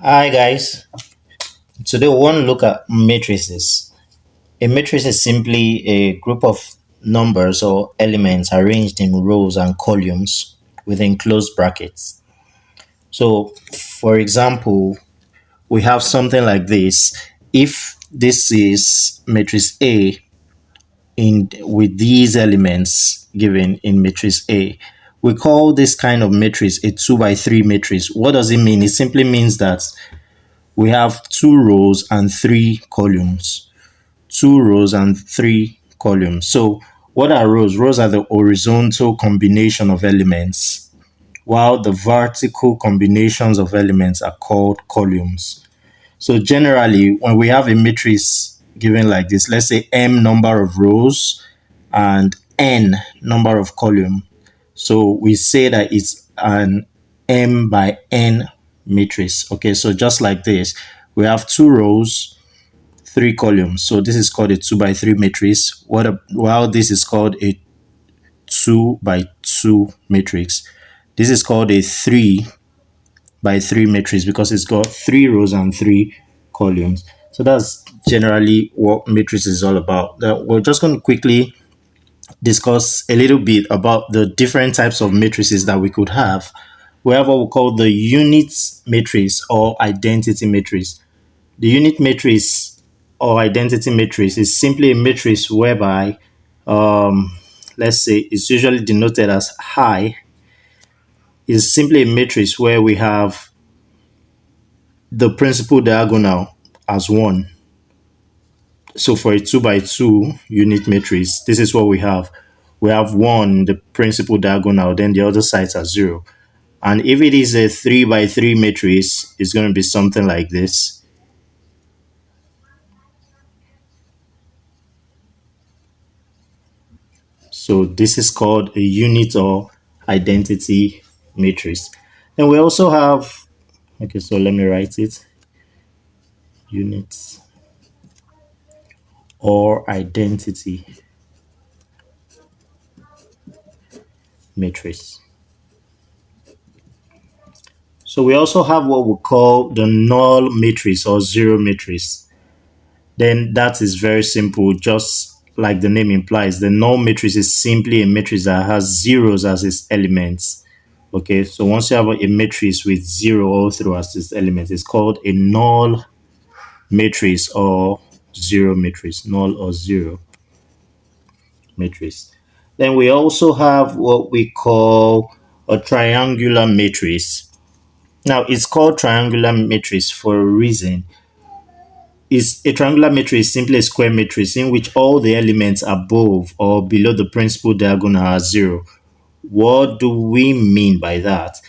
Hi guys. Today we want to look at matrices. A matrix is simply a group of numbers or elements arranged in rows and columns within closed brackets. So, for example, we have something like this. If this is matrix A in with these elements given in matrix A, we call this kind of matrix a 2 by 3 matrix. What does it mean? It simply means that we have two rows and three columns. Two rows and three columns. So what are rows? Rows are the horizontal combination of elements, while the vertical combinations of elements are called columns. So generally, when we have a matrix given like this, let's say m number of rows and n number of column. So we say that it's an m by n matrix. Okay, so just like this, we have two rows, three columns. So this is called a 2 by 3 matrix, while this is called a 2 by 2 matrix. This is called a 3 by 3 matrix because it's got three rows and three columns. So that's generally what matrix is all about. We're just going to quickly discuss a little bit about the different types of matrices that we could have. We have what we call the unit matrix or identity matrix. The unit matrix or identity matrix is simply a matrix whereby, let's say, it's usually denoted as high. Is simply a matrix where we have the principal diagonal as 1. So for a 2 by 2 unit matrix, this is what we have. We have 1 in the principal diagonal, then the other sides are 0. And if it is a 3 by 3 matrix, it's going to be something like this. So this is called a unit or identity matrix. Then we also have, okay, so let me write it, units or identity matrix. So we also have what we call the null matrix or zero matrix. Then that is very simple, just like the name implies. The null matrix is simply a matrix that has zeros as its elements. Okay, so once you have a matrix with 0 all through as its elements, it's called a null matrix or zero matrix, null or zero matrix. Then we also have what we call a triangular matrix. Now, it's called triangular matrix for a reason. Is a triangular matrix simply a square matrix in which all the elements above or below the principal diagonal are 0. What do we mean by that?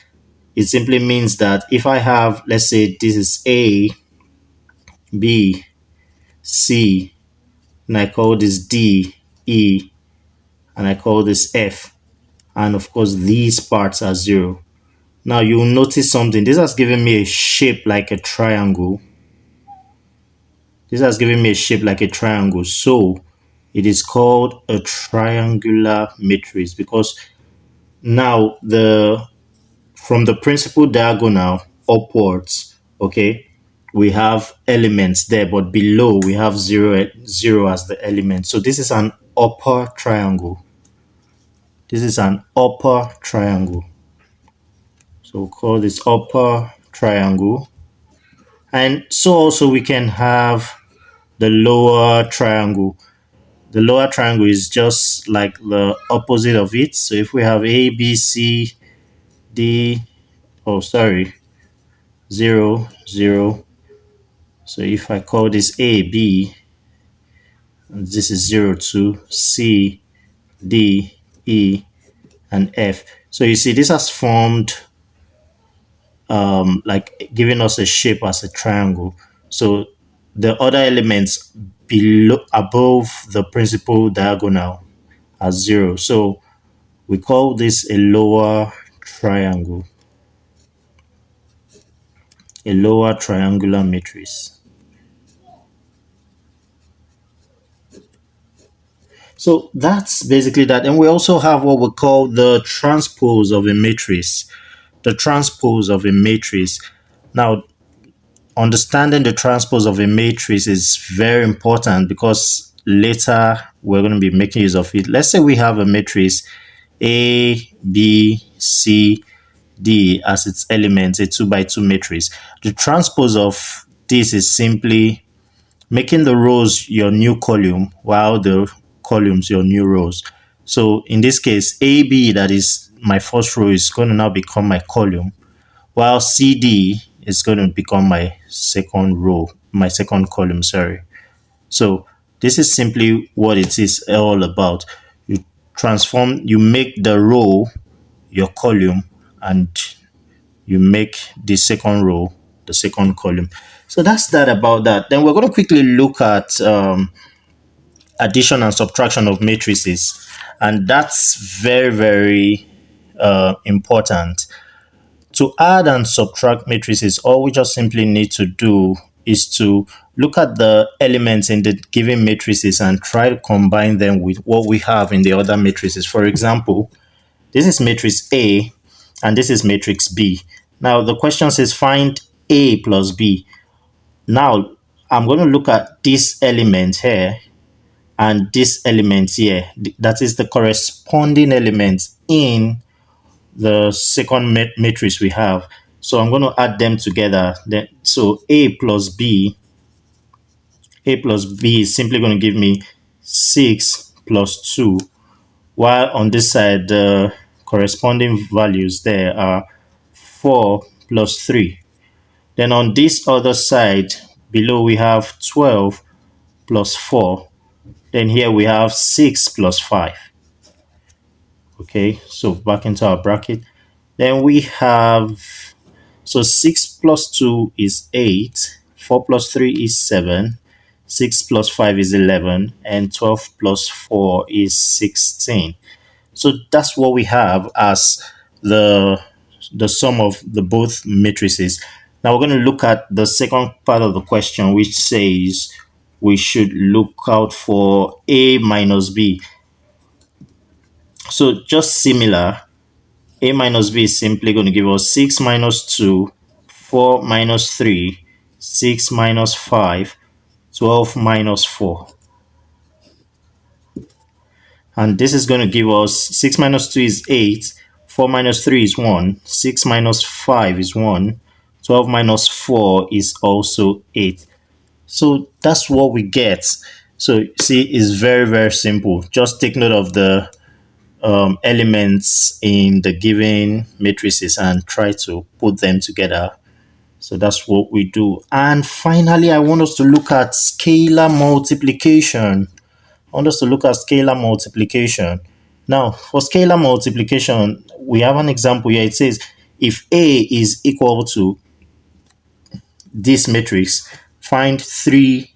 It simply means that if I have, let's say this is A, B, C, and I call this D, E, and I call this F, and of course these parts are 0. Now you'll notice something. This has given me a shape like a triangle. This has given me a shape like a triangle. So it is called a triangular matrix because now from the principal diagonal upwards, okay, we have elements there, but below we have zero as the element. So this is an upper triangle. This is an upper triangle. So we'll call this upper triangle. And so also we can have the lower triangle. The lower triangle is just like the opposite of it. So if we have A, B, C, D, oh, sorry, 0, 0. So if I call this A, B, and this is 0, 2, C, D, E, and F. So you see, this has formed like giving us a shape as a triangle. So the other elements below, above the principal diagonal are 0. So we call this a lower triangle, a lower triangular matrix. So that's basically that. And we also have what we call the transpose of a matrix. The transpose of a matrix. Now, understanding the transpose of a matrix is very important because later we're going to be making use of it. Let's say we have a matrix A, B, C, D as its elements, a 2 by 2 matrix. The transpose of this is simply making the rows your new column while the columns your new rows. So in this case, AB, that is my first row, is going to now become my column, while CD is going to become my second row, my second column, sorry. So this is simply what it is all about. You make the row your column, and you make the second row the second column. So that's that about that. Then we're going to quickly look at addition and subtraction of matrices, and that's very, very important. To add and subtract matrices, all we just simply need to do is to look at the elements in the given matrices and try to combine them with what we have in the other matrices. For example, this is matrix A and this is matrix B. Now the question says find A plus B. Now I'm going to look at this element here and this element here. That is the corresponding element in the second matrix we have. So I'm going to add them together. Then, so A plus B is simply going to give me 6 plus 2, while on this side, the corresponding values there are 4 plus 3. Then on this other side, below we have 12 plus 4. Then here we have 6 plus 5. Okay, so back into our bracket. Then we have, so 6 plus 2 is 8, 4 plus 3 is 7, 6 plus 5 is 11, and 12 plus 4 is 16. So that's what we have as the sum of the both matrices. Now we're going to look at the second part of the question, which says we should look out for A minus B. So just similar, A minus B is simply going to give us 6 minus 2, 4 minus 3, 6 minus 5, 12 minus 4. And this is going to give us 6 minus 2 is 8, 4 minus 3 is 1, 6 minus 5 is 1, 12 minus 4 is also 8. So that's what we get. So see, it's very, very simple. Just take note of the elements in the given matrices and try to put them together. So that's what we do. And finally, I want us to look at scalar multiplication. I want us to look at scalar multiplication. Now, for scalar multiplication, we have an example here. It says if A is equal to this matrix, find 3A.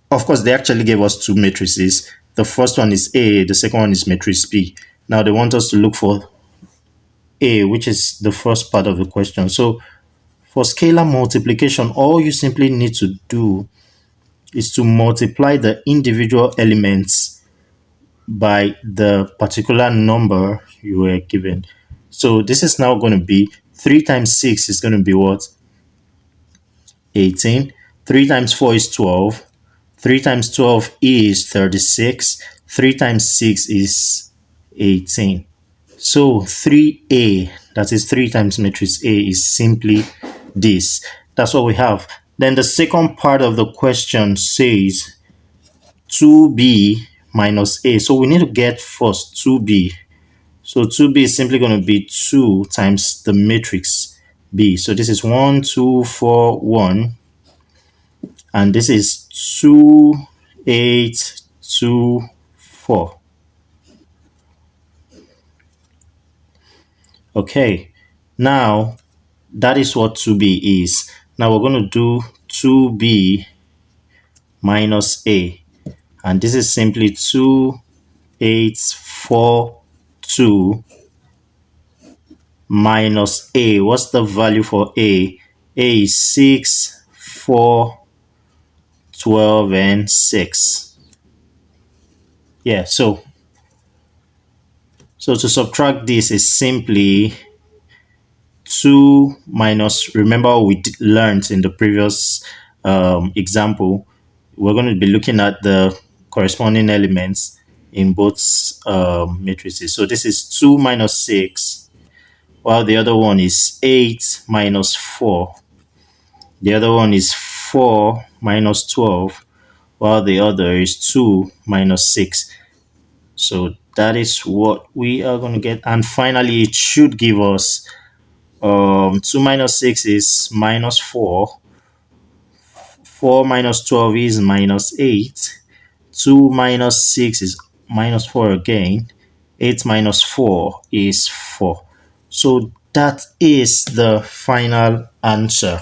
Of course, they actually gave us two matrices. The first one is A, the second one is matrix B. Now they want us to look for A, which is the first part of the question. So for scalar multiplication, all you simply need to do is to multiply the individual elements by the particular number you were given. So this is now going to be 3 times 6 is going to be what? 18. 3 times 4 is 12. 3 times 12 is 36. 3 times 6 is 18. So 3A, that is 3 times matrix A, is simply this. That's what we have. Then the second part of the question says 2B minus A. So we need to get first 2B. So 2B is simply going to be 2 times the matrix B. So this is 1, 2, 4, 1. And this is 2, 8, 2, 4. Okay, now that is what 2B is. Now we're going to do 2B minus A. And this is simply 2, 8, 4, 2 minus A. What's the value for A? A is 6, 4, 12, and 6. Yeah, so to subtract this is simply 2 minus, remember we learned in the previous example, we're going to be looking at the corresponding elements in both matrices. So this is 2 minus 6, while the other one is 8 minus 4. The other one is 4 minus 12, while the other is 2 minus 6. So that is what we are going to get. And finally, it should give us 2 minus 6 is minus 4. 4 minus 12 is minus 8. 2 minus 6 is minus 4 again. 8 minus 4 is 4. So that is the final answer.